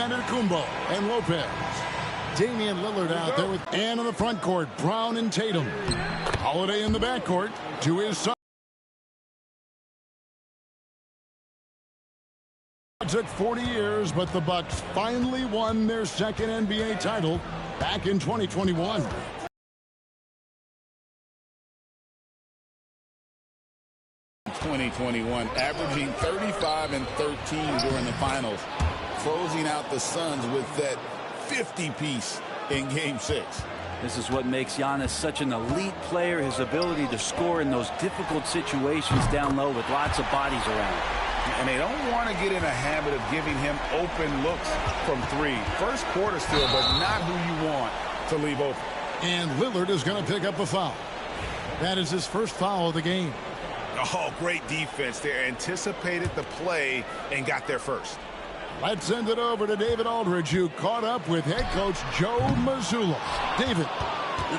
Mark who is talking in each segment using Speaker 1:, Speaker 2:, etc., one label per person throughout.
Speaker 1: Kumbo and Lopez. Damian Lillard out there with Ann in the front court. Brown and Tatum. Holiday in the backcourt to his son. It took 40 years, but the Bucks finally won their second NBA title back in 2021.
Speaker 2: Averaging 35 and 13 during the finals, closing out the Suns with that 50-piece in Game 6.
Speaker 3: This is what makes Giannis such an elite player, his ability to score in those difficult situations down low with lots of bodies around.
Speaker 2: And they don't want to get in a habit of giving him open looks from three. First quarter still, but not who you want to leave open.
Speaker 1: And Lillard is going to pick up a foul. That is his first foul of the game.
Speaker 2: Oh, great defense there. Anticipated the play and got there first.
Speaker 1: Let's send it over to David Aldridge, who caught up with head coach Joe Mazzulla. David.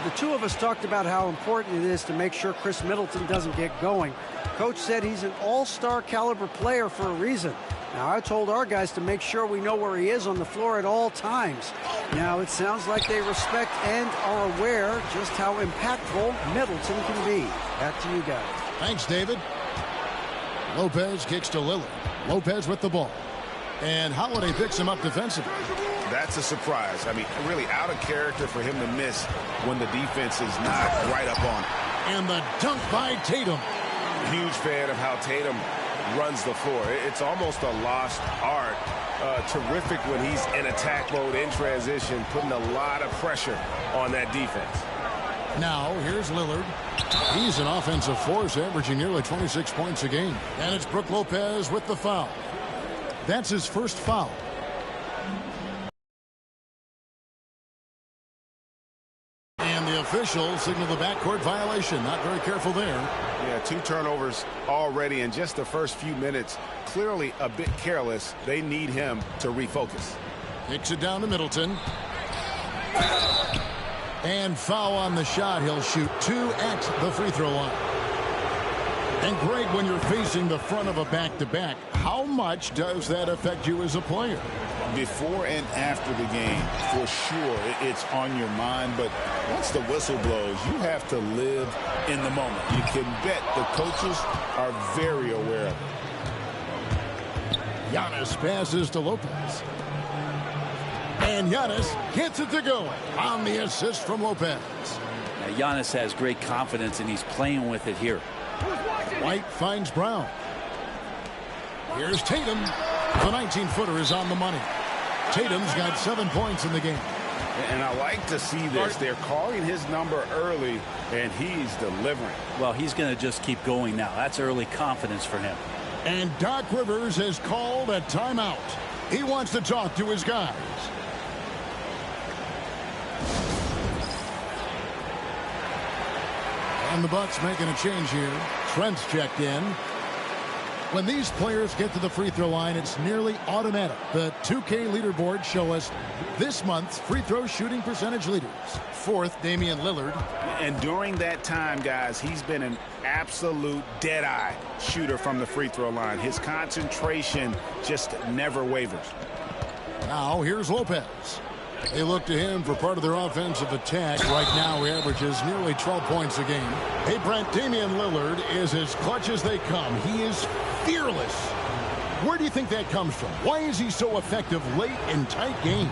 Speaker 4: The two of us talked about how important it is to make sure Chris Middleton doesn't get going. Coach said he's an all-star caliber player for a reason. Now, I told our guys to make sure we know where he is on the floor at all times. Now, it sounds like they respect and are aware just how impactful Middleton can be. Back to you guys.
Speaker 1: Thanks, David. Lopez kicks to Lillard. Lopez with the ball. And Holiday picks him up defensively.
Speaker 2: That's a surprise. I mean, really out of character for him to miss when the defense is not right up on him.
Speaker 1: And the dunk by Tatum.
Speaker 2: Huge fan of how Tatum runs the floor. It's almost a lost art. Terrific when he's in attack mode, in transition, putting a lot of pressure on that defense.
Speaker 1: Now, here's Lillard. He's an offensive force, averaging nearly 26 points a game. And it's Brook Lopez with the foul. That's his first foul. And the official signaled the backcourt violation. Not very careful there.
Speaker 2: Yeah, 2 turnovers already in just the first few minutes. Clearly a bit careless. They need him to refocus.
Speaker 1: Kicks it down to Middleton. And foul on the shot. He'll shoot 2 at the free throw line. And Greg, when you're facing the front of a back-to-back, how much does that affect you as a player?
Speaker 2: Before and after the game, for sure, it's on your mind. But once the whistle blows, you have to live in the moment. You can bet the coaches are very aware of it.
Speaker 1: Giannis passes to Lopez. And Giannis gets it to go on the assist from Lopez.
Speaker 3: Now, Giannis has great confidence, and he's playing with it here.
Speaker 1: White finds Brown. Here's Tatum. The 19-footer is on the money. Tatum's got 7 points in the game.
Speaker 2: And I like to see this. They're calling his number early, and he's delivering.
Speaker 3: Well, he's going to just keep going now. That's early confidence for him.
Speaker 1: And Doc Rivers has called a timeout. He wants to talk to his guys. And the Bucks making a change here. Trent's checked in. When these players get to the free throw line, it's nearly automatic. The 2K leaderboards show us this month's free throw shooting percentage leaders. 4th, Damian Lillard.
Speaker 2: And during that time, guys, he's been an absolute dead-eye shooter from the free throw line. His concentration just never wavers.
Speaker 1: Now here's Lopez. They look to him for part of their offensive attack. Right now, he averages nearly 12 points a game. Hey, Brent, Damian Lillard is as clutch as they come. He is fearless. Where do you think that comes from? Why is he so effective late in tight games?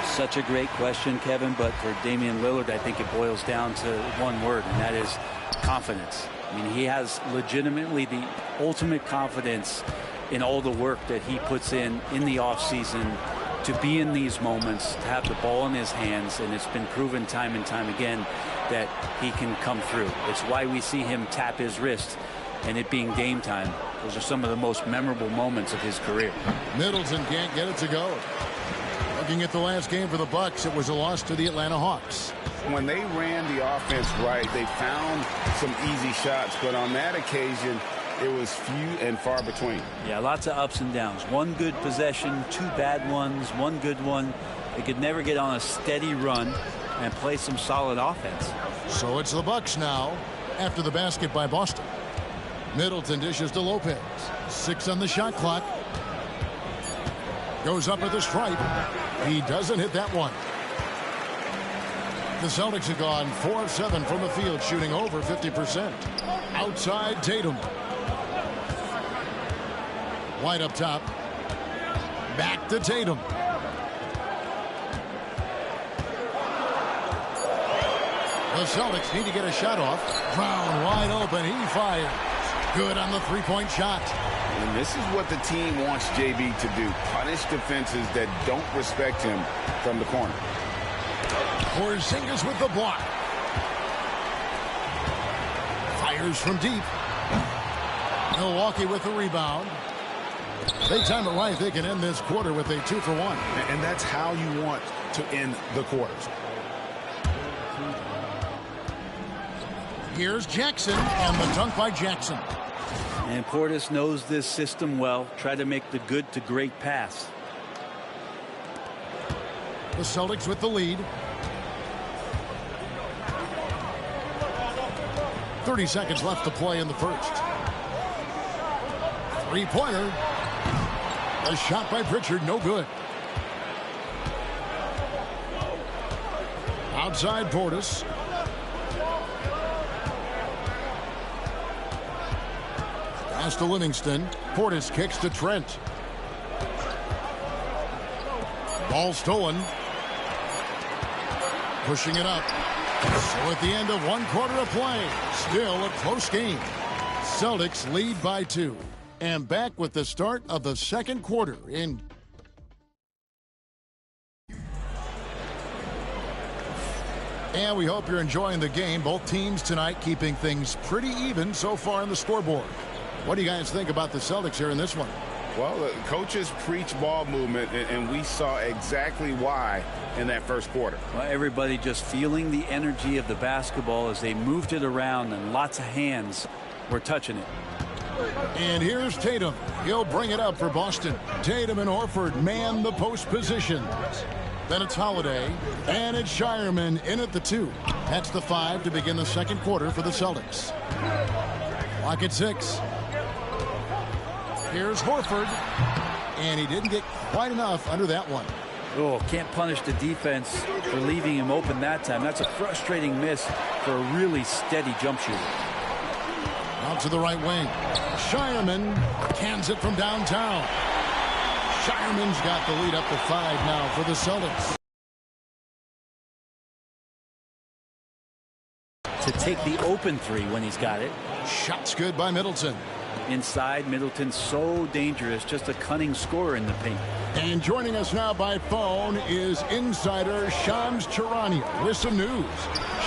Speaker 3: Such a great question, Kevin, but for Damian Lillard, I think it boils down to one word, and that is confidence. I mean, he has legitimately the ultimate confidence in all the work that he puts in the offseason to be in these moments, to have the ball in his hands, and it's been proven time and time again that he can come through. It's why we see him tap his wrist and it being game time. Those are some of the most memorable moments of his career.
Speaker 1: Middleton can't get it to go. Looking at the last game for the Bucks, it was a loss to the Atlanta Hawks.
Speaker 2: When they ran the offense right, they found some easy shots, but on that occasion, it was few and far between.
Speaker 3: Yeah, lots of ups and downs. One good possession, 2 bad ones, 1 good one. They could never get on a steady run and play some solid offense.
Speaker 1: So it's the Bucks now after the basket by Boston. Middleton dishes to Lopez. 6 on the shot clock. Goes up at the stripe. He doesn't hit that one. The Celtics have gone 4 of 7 from the field, shooting over 50%. Outside Tatum. White up top. Back to Tatum. The Celtics need to get a shot off. Brown wide open. He fires. Good on the three-point shot.
Speaker 2: And this is what the team wants JB to do. Punish defenses that don't respect him from the corner.
Speaker 1: Porzingis with the block. Fires from deep. Milwaukee with the rebound. They time it right. They can end this quarter with a 2-for-1.
Speaker 2: And that's how you want to end the quarters.
Speaker 1: Here's Jackson, and the dunk by Jackson.
Speaker 3: And Portis knows this system well. Try to make the good to great pass.
Speaker 1: The Celtics with the lead. 30 seconds left to play in the first. Three-pointer. A shot by Pritchard, no good. Outside Portis. Pass to Livingston. Portis kicks to Trent. Ball stolen. Pushing it up. So at the end of one quarter of play, still a close game. Celtics lead by 2. And back with the start of the second quarter in. And we hope you're enjoying the game. Both teams tonight keeping things pretty even so far on the scoreboard. What do you guys think about the Celtics here in this one?
Speaker 2: Well, the coaches preach ball movement, and we saw exactly why in that first quarter.
Speaker 3: Well, everybody just feeling the energy of the basketball as they moved it around, and lots of hands were touching it.
Speaker 1: And here's Tatum. He'll bring it up for Boston. Tatum and Horford man the post positions. Then it's Holiday, and it's Shireman in at the 2. That's the 5 to begin the second quarter for the Celtics. Clock at 6. Here's Horford, and he didn't get quite enough under that one.
Speaker 3: Oh, can't punish the defense for leaving him open that time. That's a frustrating miss for a really steady jump shooter.
Speaker 1: Out to the right wing. Shireman cans it from downtown. Shireman's got the lead up to 5 now for the Celtics.
Speaker 3: To take the open 3 when he's got it.
Speaker 1: Shot's good by Middleton.
Speaker 3: Inside, Middleton's so dangerous, just a cunning scorer in the paint.
Speaker 1: And joining us now by phone is insider Shams Charania with some news.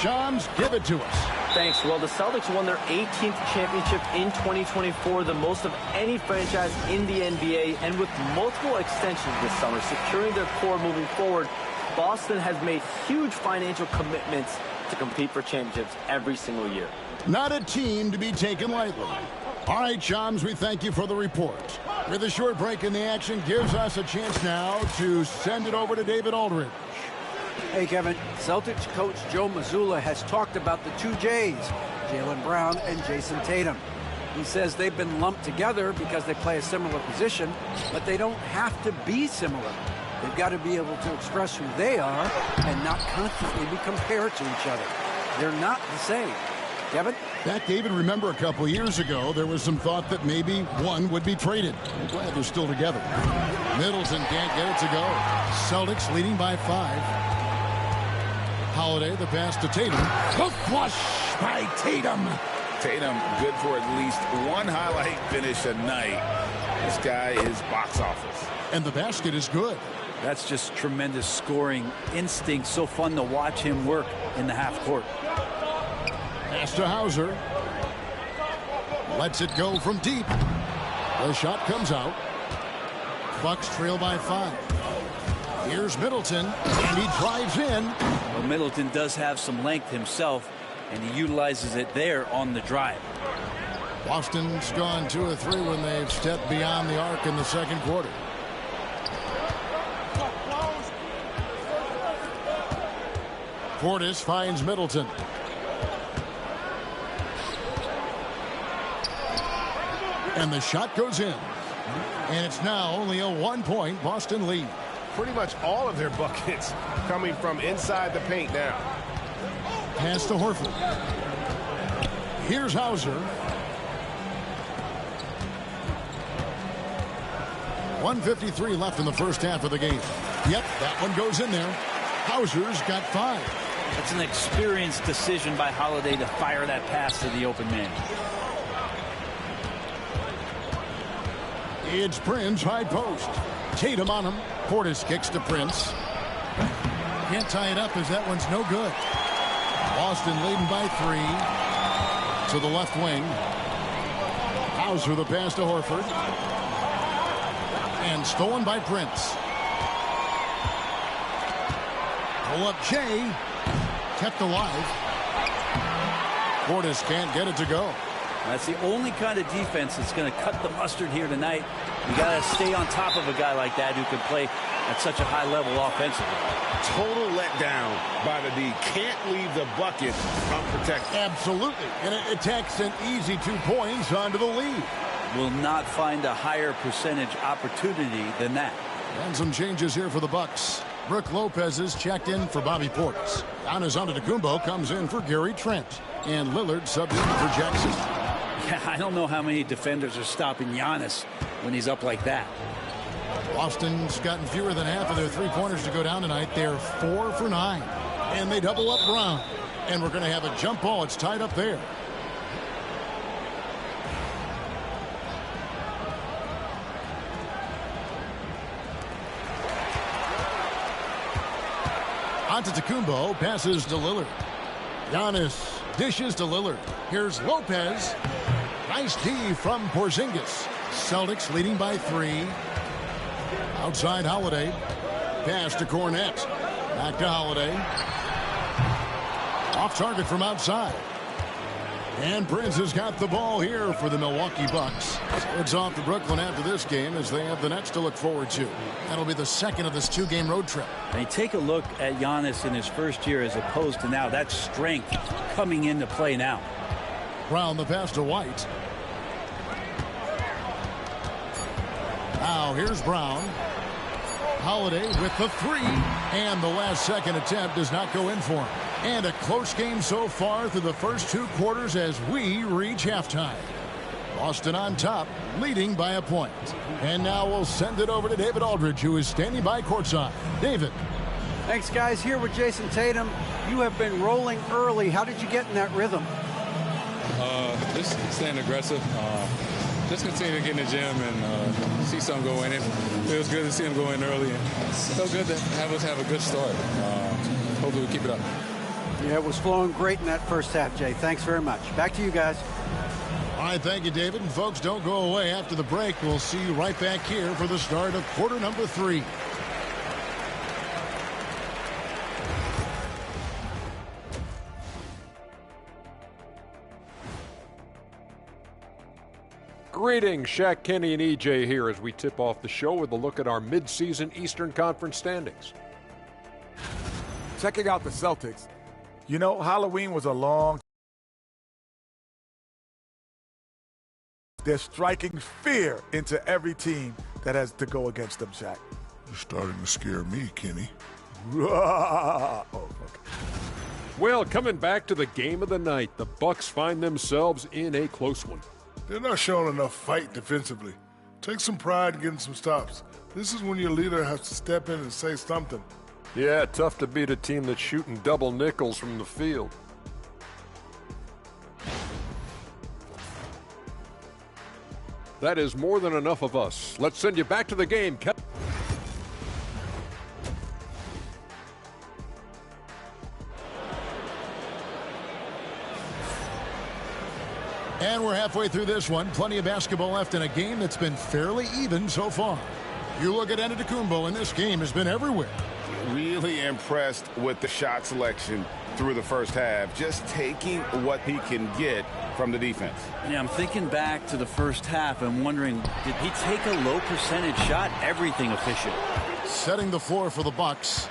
Speaker 1: Shams, give it to us.
Speaker 5: Thanks. Well, the Celtics won their 18th championship in 2024, the most of any franchise in the NBA, and with multiple extensions this summer, securing their core moving forward, Boston has made huge financial commitments to compete for championships every single year.
Speaker 1: Not a team to be taken lightly. All right, Shams, we thank you for the report. With a short break in the action, gives us a chance now to send it over to David Aldridge.
Speaker 4: Hey, Kevin. Celtics coach Joe Mazzulla has talked about the 2 J's, Jaylen Brown and Jason Tatum. He says they've been lumped together because they play a similar position, but they don't have to be similar. They've got to be able to express who they are and not constantly be compared to each other. They're not the same. Kevin?
Speaker 1: Back, David, remember a couple years ago, there was some thought that maybe one would be traded. I'm glad they're still together. Middleton can't get it to go. Celtics leading by 5. Holiday, the pass to Tatum. The flush by Tatum.
Speaker 2: Tatum, good for at least one highlight finish a night. This guy is box office.
Speaker 1: And the basket is good.
Speaker 3: That's just tremendous scoring instinct. So fun to watch him work in the half court.
Speaker 1: Pass to Hauser. Lets it go from deep. The shot comes out. Bucks trail by 5. Here's Middleton, and he drives in.
Speaker 3: Well, Middleton does have some length himself, and he utilizes it there on the drive.
Speaker 1: Boston's gone 2 of 3 when they've stepped beyond the arc in the second quarter. Portis finds Middleton. And the shot goes in. And it's now only a 1-point Boston lead.
Speaker 6: Pretty much all of their buckets coming from inside the paint now.
Speaker 1: Pass to Horford. Here's Hauser. 1:53 left in the first half of the game. Yep, that one goes in there. Hauser's got 5.
Speaker 3: That's an experienced decision by Holiday to fire that pass to the open man.
Speaker 1: It's Prince, high post. Tatum on him. Portis kicks to Prince. Can't tie it up as that one's no good. Boston leading by 3 to the left wing. Hauser the pass to Horford. And stolen by Prince. Pull up Jay. Kept alive. Portis can't get it to go.
Speaker 3: That's the only kind of defense that's going to cut the mustard here tonight. You got to stay on top of a guy like that who can play at such a high level offensively.
Speaker 6: Total letdown by the D. Can't leave the bucket unprotected.
Speaker 1: Absolutely. And it takes an easy 2 points onto the lead.
Speaker 3: Will not find a higher percentage opportunity than that.
Speaker 1: And some changes here for the Bucks. Brook Lopez is checked in for Bobby Portis. Giannis Antetokounmpo comes in for Gary Trent. And Lillard subbed in for Jackson.
Speaker 3: Yeah, I don't know how many defenders are stopping Giannis when he's up like that.
Speaker 1: Boston's gotten fewer than half of their 3-pointers to go down tonight. They're 4 for 9. And they double up Brown. And we're going to have a jump ball. It's tied up there. Antetokounmpo passes to Lillard. Giannis dishes to Lillard. Here's Lopez. Nice D from Porzingis. Celtics leading by 3. Outside Holiday. Pass to Cornette. Back to Holiday. Off target from outside. And Prince has got the ball here for the Milwaukee Bucks. It's off to Brooklyn after this game as they have the Nets to look forward to. That'll be the second of this 2-game road trip.
Speaker 3: And take a look at Giannis in his first year as opposed to now. That strength coming into play now.
Speaker 1: Brown the pass to White. Now here's Brown. Holiday with the 3. And the last second attempt does not go in for him. And a close game so far through the first 2 quarters as we reach halftime. Boston on top, leading by a point. And now we'll send it over to David Aldridge, who is standing by courtside. David.
Speaker 4: Thanks, guys. Here with Jason Tatum. You have been rolling early. How did you get in that rhythm?
Speaker 7: Just staying aggressive. Just continue to get in the gym and see something go in. It feels good to see him go in early. And it felt good to have us have a good start. Hopefully we keep it up.
Speaker 4: Yeah, it was flowing great in that first half, Jay. Thanks very much. Back to you guys.
Speaker 1: All right, thank you, David. And folks, don't go away. After the break, we'll see you right back here for the start of quarter number 3.
Speaker 8: Greetings, Shaq, Kenny, and EJ here as we tip off the show with a look at our midseason Eastern Conference standings.
Speaker 9: Checking out the Celtics. You know, Halloween was a long. They're striking fear into every team that has to go against them, Shaq.
Speaker 10: You're starting to scare me, Kenny.
Speaker 9: Oh, okay.
Speaker 8: Well, coming back to the game of the night, the Bucks find themselves in a close one.
Speaker 10: They're not showing enough fight defensively. Take some pride in getting some stops. This is when your leader has to step in and say something.
Speaker 8: Yeah, tough to beat a team that's shooting double nickels from the field. That is more than enough of us. Let's send you back to the game.
Speaker 1: And we're halfway through this one. Plenty of basketball left in a game that's been fairly even so far. You look at Antetokounmpo, and this game has been everywhere.
Speaker 2: Really impressed with the shot selection through the first half, just taking what he can get from the defense.
Speaker 3: Yeah, I'm thinking back to the first half and wondering, did he take a low percentage shot? Everything efficient.
Speaker 1: Setting the floor for the Bucks.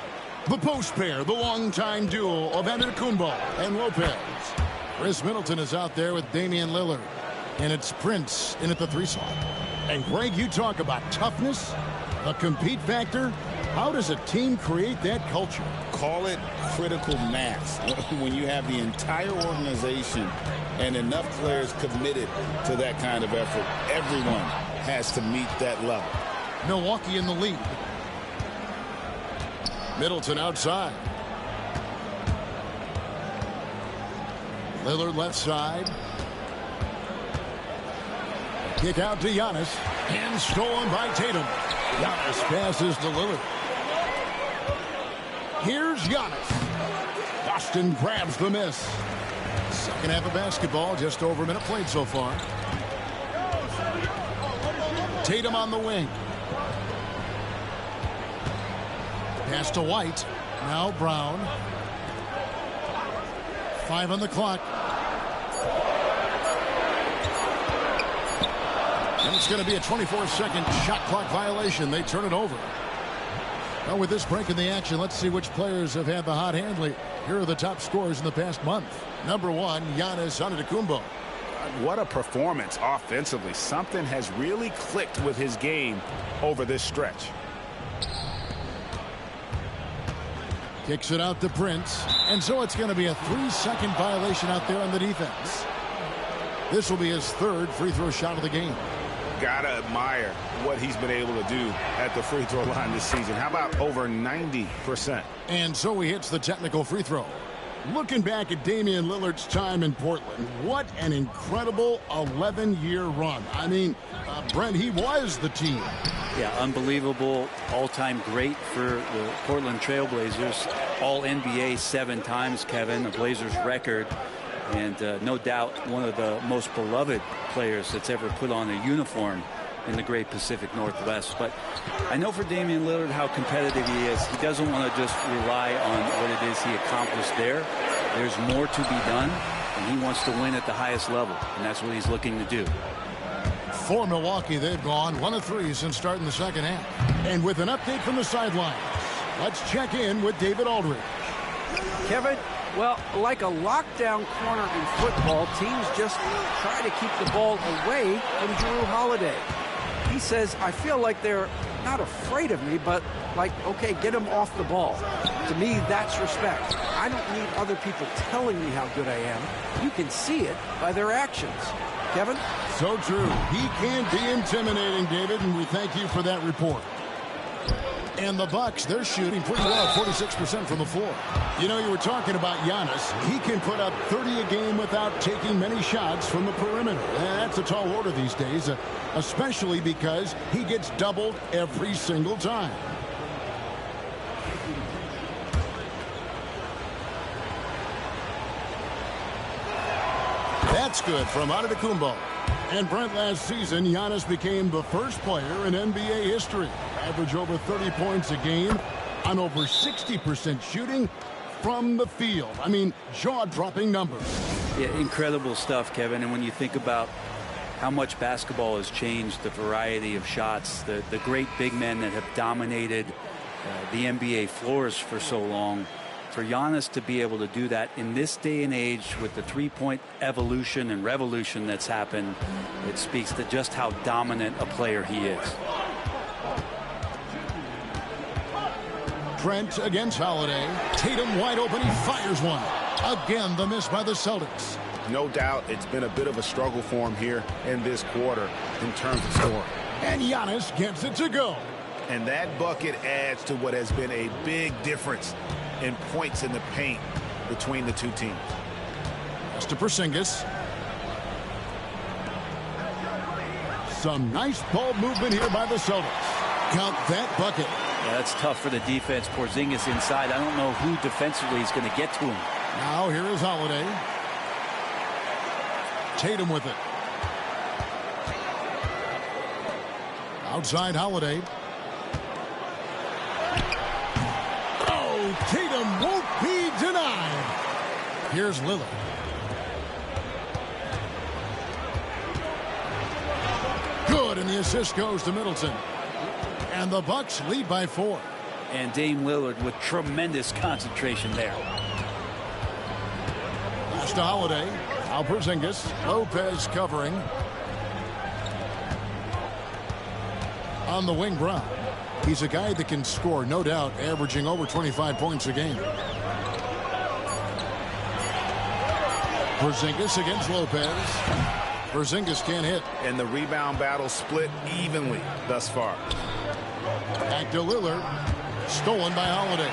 Speaker 1: The post pair, the longtime duo of Antetokounmpo and Lopez. Chris Middleton is out there with Damian Lillard. And it's Prince in at the 3 slot. And Greg, you talk about toughness, the compete factor. How does a team create that culture?
Speaker 2: Call it critical mass. When you have the entire organization and enough players committed to that kind of effort, everyone has to meet that level.
Speaker 1: Milwaukee in the lead. Middleton outside. Lillard left side. Kick out to Giannis. And stolen by Tatum. Giannis passes to Lillard. Here's Giannis. Boston grabs the miss. Second half of basketball, just over a minute played so far. Tatum on the wing. Pass to White. Now Brown. 5 on the clock. And it's going to be a 24-second shot clock violation. They turn it over. Well, with this break in the action, let's see which players have had the hot hand lately. Here are the top scorers in the past month. Number 1, Giannis Antetokounmpo.
Speaker 6: What a performance offensively. Something has really clicked with his game over this stretch.
Speaker 1: Kicks it out to Prince. And so it's going to be a 3-second violation out there on the defense. This will be his 3rd free throw shot of the game.
Speaker 6: Gotta admire what he's been able to do at the free throw line this season. How about over 90%?
Speaker 1: And so he hits the technical free throw. Looking back at Damian Lillard's time in Portland, what an incredible 11-year run. I mean, Brent, he was the team.
Speaker 3: Yeah, unbelievable, all-time great for the Portland Trailblazers. All-NBA 7 times, Kevin, the Blazers record. And no doubt one of the most beloved players that's ever put on a uniform in the great Pacific Northwest. But I know for Damian Lillard how competitive he is. He doesn't want to just rely on what it is he accomplished there. There's more to be done, and he wants to win at the highest level, and that's what he's looking to do.
Speaker 1: For Milwaukee, they've gone 1 of 3 since starting the second half. And with an update from the sidelines, let's check in with David Aldridge.
Speaker 4: Kevin, well, like a lockdown corner in football, teams just try to keep the ball away from Jrue Holiday. He says, I feel like they're not afraid of me, but like, okay, get him off the ball. To me, that's respect. I don't need other people telling me how good I am. You can see it by their actions. Kevin?
Speaker 1: So true. He can be intimidating, David, and we thank you for that report. And the Bucks, they're shooting pretty well, 46% from the floor. You know, you were talking about Giannis. He can put up 30 a game without taking many shots from the perimeter. That's a tall order these days, especially because he gets doubled every single time. That's good from Antetokounmpo. And Brent, last season, Giannis became the first player in NBA history. Average over 30 points a game on over 60% shooting from the field. I mean, jaw-dropping numbers.
Speaker 3: Yeah, incredible stuff, Kevin. And when you think about how much basketball has changed, the variety of shots, the great big men that have dominated the NBA floors for so long, for Giannis to be able to do that in this day and age with the three-point evolution and revolution that's happened, it speaks to just how dominant a player he is.
Speaker 1: Trent against Holiday. Tatum wide open. He fires one. Again, the miss by the Celtics.
Speaker 6: No doubt it's been a bit of a struggle for him here in this quarter in terms of scoring.
Speaker 1: And Giannis gets it to go.
Speaker 6: And that bucket adds to what has been a big difference in points in the paint between the two teams.
Speaker 1: Pass to Porzingis. Some nice ball movement here by the Celtics. Count that bucket.
Speaker 3: Yeah, that's tough for the defense. Porzingis inside. I don't know who defensively is going to get to him.
Speaker 1: Now here is Holiday. Tatum with it. Outside Holiday. Oh, Tatum won't be denied. Here's Lillard. Good, and the assist goes to Middleton. And the Bucks lead by 4.
Speaker 3: And Dame Lillard with tremendous concentration there.
Speaker 1: Pass to Holiday. Now Porzingis. Lopez covering. On the wing, Brown. He's a guy that can score, no doubt, averaging over 25 points a game. Porzingis against Lopez. Porzingis can't hit.
Speaker 6: And the rebound battle split evenly thus far.
Speaker 1: Back to Lillard. Stolen by Holiday.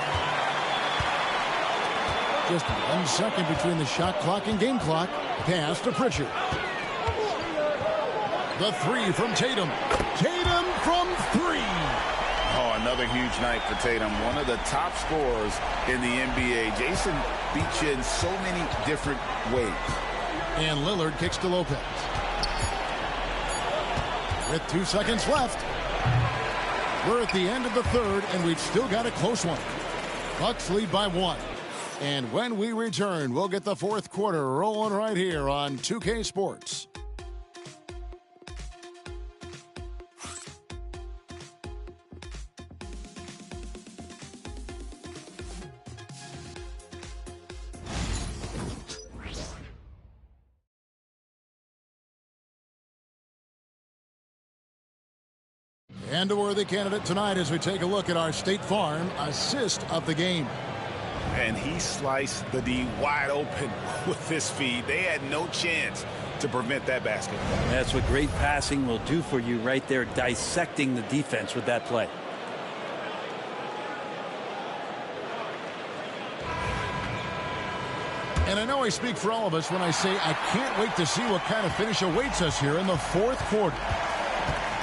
Speaker 1: Just 1 second between the shot clock and game clock. Pass to Pritchard. The three from Tatum. Tatum from three.
Speaker 6: Oh, another huge night for Tatum. One of the top scorers in the NBA. Jason beats you in so many different ways.
Speaker 1: And Lillard kicks to Lopez. With 2 seconds left. We're at the end of the third, and we've still got a close one. Bucks lead by 1. And when we return, we'll get the fourth quarter rolling right here on 2K Sports. And a worthy candidate tonight as we take a look at our State Farm assist of the game.
Speaker 6: And he sliced the D wide open with this feed. They had no chance to prevent that basket.
Speaker 3: That's what great passing will do for you right there, dissecting the defense with that play.
Speaker 1: And I know I speak for all of us when I say I can't wait to see what kind of finish awaits us here in the fourth quarter.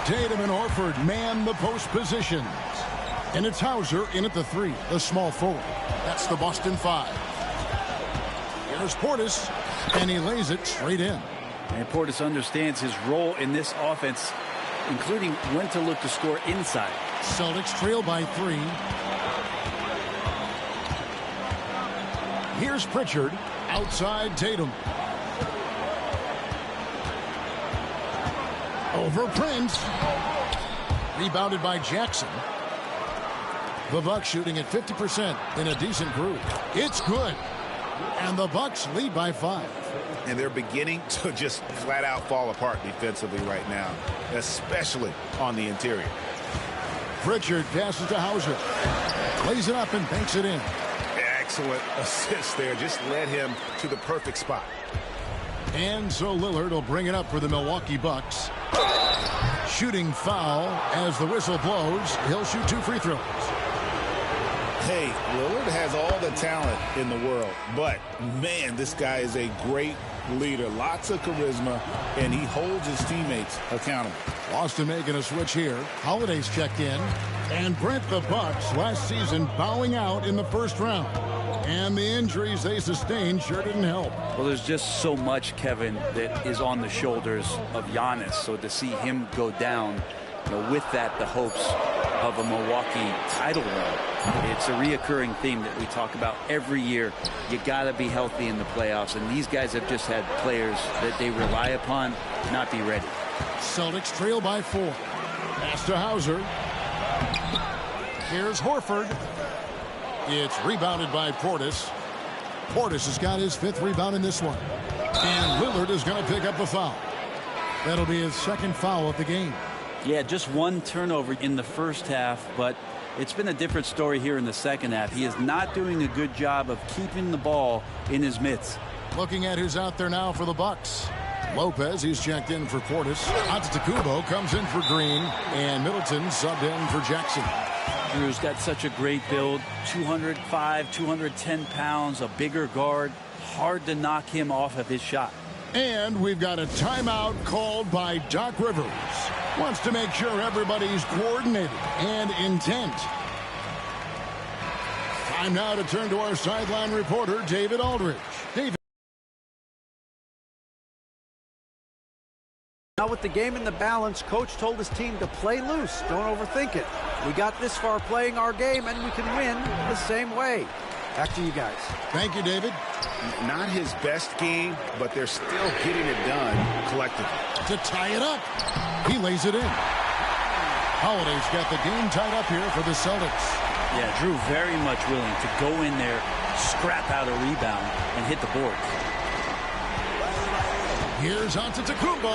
Speaker 1: Tatum and Horford man the post positions. And it's Hauser in at the three, the small forward. That's the Boston Five. Here's Portis, and he lays it straight in.
Speaker 3: And Portis understands his role in this offense, including when to look to score inside.
Speaker 1: Celtics trail by 3. Here's Pritchard outside Tatum. Over Prince. Rebounded by Jackson. The Bucks shooting at 50% in a decent group. It's good. And the Bucks lead by 5.
Speaker 6: And they're beginning to just flat out fall apart defensively right now, especially on the interior.
Speaker 1: Pritchard passes to Hauser. Lays it up and banks it in.
Speaker 6: Excellent assist there. Just led him to the perfect spot.
Speaker 1: And so Lillard will bring it up for the Milwaukee Bucks. Shooting foul as the whistle blows. He'll shoot 2 free throws.
Speaker 6: Hey, Lillard has all the talent in the world, but man, this guy is a great leader. Lots of charisma, and he holds his teammates accountable.
Speaker 1: Boston making a switch here. Holiday's checked in. And Brent, the Bucks last season bowing out in the first round. And the injuries they sustained sure didn't help.
Speaker 3: Well, there's just so much, Kevin, that is on the shoulders of Giannis. So to see him go down, with that, the hopes of a Milwaukee title run. It's a reoccurring theme that we talk about every year. You got to be healthy in the playoffs, and these guys have just had players that they rely upon not be ready.
Speaker 1: Celtics trail by 4. Pass to Hauser. Here's Horford. It's rebounded by Portis. Portis has got his 5th rebound in this one. And Lillard is going to pick up a foul. That'll be his 2nd foul of the game.
Speaker 3: Yeah, just 1 turnover in the first half, but it's been a different story here in the second half. He is not doing a good job of keeping the ball in his mitts.
Speaker 1: Looking at who's out there now for the Bucks. Lopez, he's checked in for Portis. Antetokounmpo comes in for Green. And Middleton subbed in for Jackson.
Speaker 3: Drew's got such a great build. 205, 210 pounds, a bigger guard. Hard to knock him off of his shot.
Speaker 1: And we've got a timeout called by Doc Rivers. Wants to make sure everybody's coordinated and intent. Time now to turn to our sideline reporter, David Aldridge. David.
Speaker 4: Now with the game in the balance, Coach told his team to play loose. Don't overthink it. We got this far playing our game, and we can win the same way. Back to you guys.
Speaker 1: Thank you, David.
Speaker 6: Not his best game, but they're still getting it done collectively.
Speaker 1: To tie it up. He lays it in. Holiday's got the game tied up here for the Celtics.
Speaker 3: Yeah, Drew very much willing to go in there, scrap out a rebound, and hit the boards.
Speaker 1: Here's Antetokounmpo.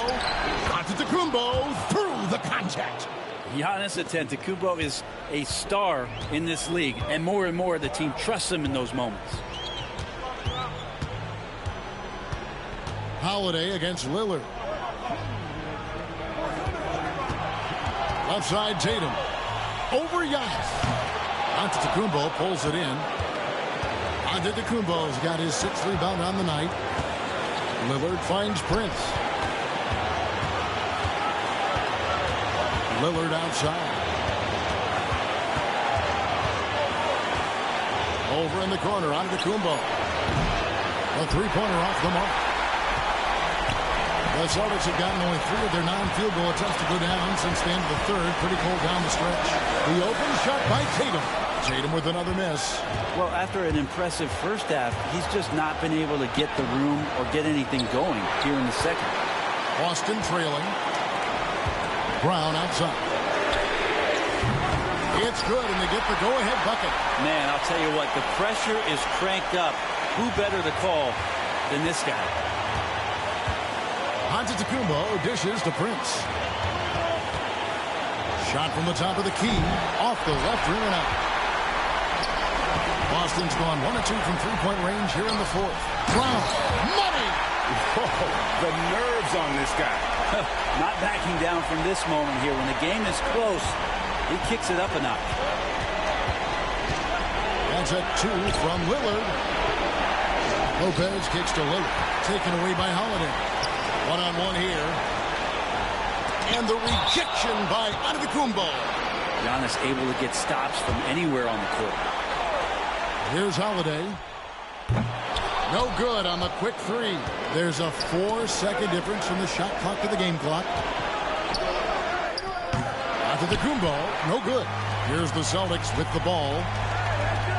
Speaker 1: Antetokounmpo through the contact.
Speaker 3: Giannis Antetokounmpo is a star in this league, and more the team trusts him in those moments.
Speaker 1: Holiday against Lillard. Left side, Tatum. Over Giannis. Antetokounmpo pulls it in. Antetokounmpo's got his 6th rebound on the night. Lillard finds Prince. Lillard outside. Over in the corner, Antetokounmpo. A three-pointer off the mark. The Celtics have gotten only 3 of their 9 field goal attempts to go down since the end of the third. Pretty cold down the stretch. The open shot by Tatum. Tatum with another miss.
Speaker 3: Well, after an impressive first half, he's just not been able to get the room or get anything going here in the second.
Speaker 1: Boston trailing. Brown outside. It's good, and they get the go-ahead bucket.
Speaker 3: Man, I'll tell you what, the pressure is cranked up. Who better to call than this guy?
Speaker 1: Antetokounmpo dishes to Prince. Shot from the top of the key. Off the left rim and out. Boston's gone 1 of 2 from three-point range here in the fourth. Brown. Money!
Speaker 6: Whoa, the nerves on this guy.
Speaker 3: Not backing down from this moment here. When the game is close, he kicks it up a notch.
Speaker 1: That's a 2 from Lillard. Lopez kicks to Lillard. Taken away by Holiday. One-on-one here. And the rejection by Antetokounmpo.
Speaker 3: Giannis able to get stops from anywhere on the court.
Speaker 1: Here's Holiday. No good on the quick 3. There's a 4-second difference from the shot clock to the game clock. Antetokounmpo, no good. Here's the Celtics with the ball.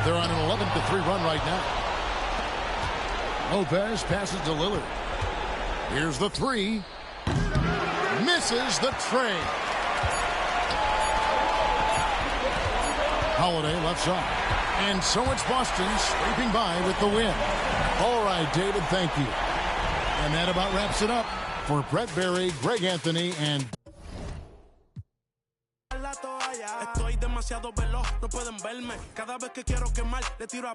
Speaker 1: They're on an 11-3 run right now. Lopez passes to Lillard. Here's the 3. Misses the tray. Holiday left side. And so it's Boston scraping by with the win. All right, David, thank you. And that about wraps it up. For Brett Berry, Greg Anthony, and...
Speaker 11: Estoy demasiado veloz, no pueden verme. Cada vez que quiero quemar, le tiro a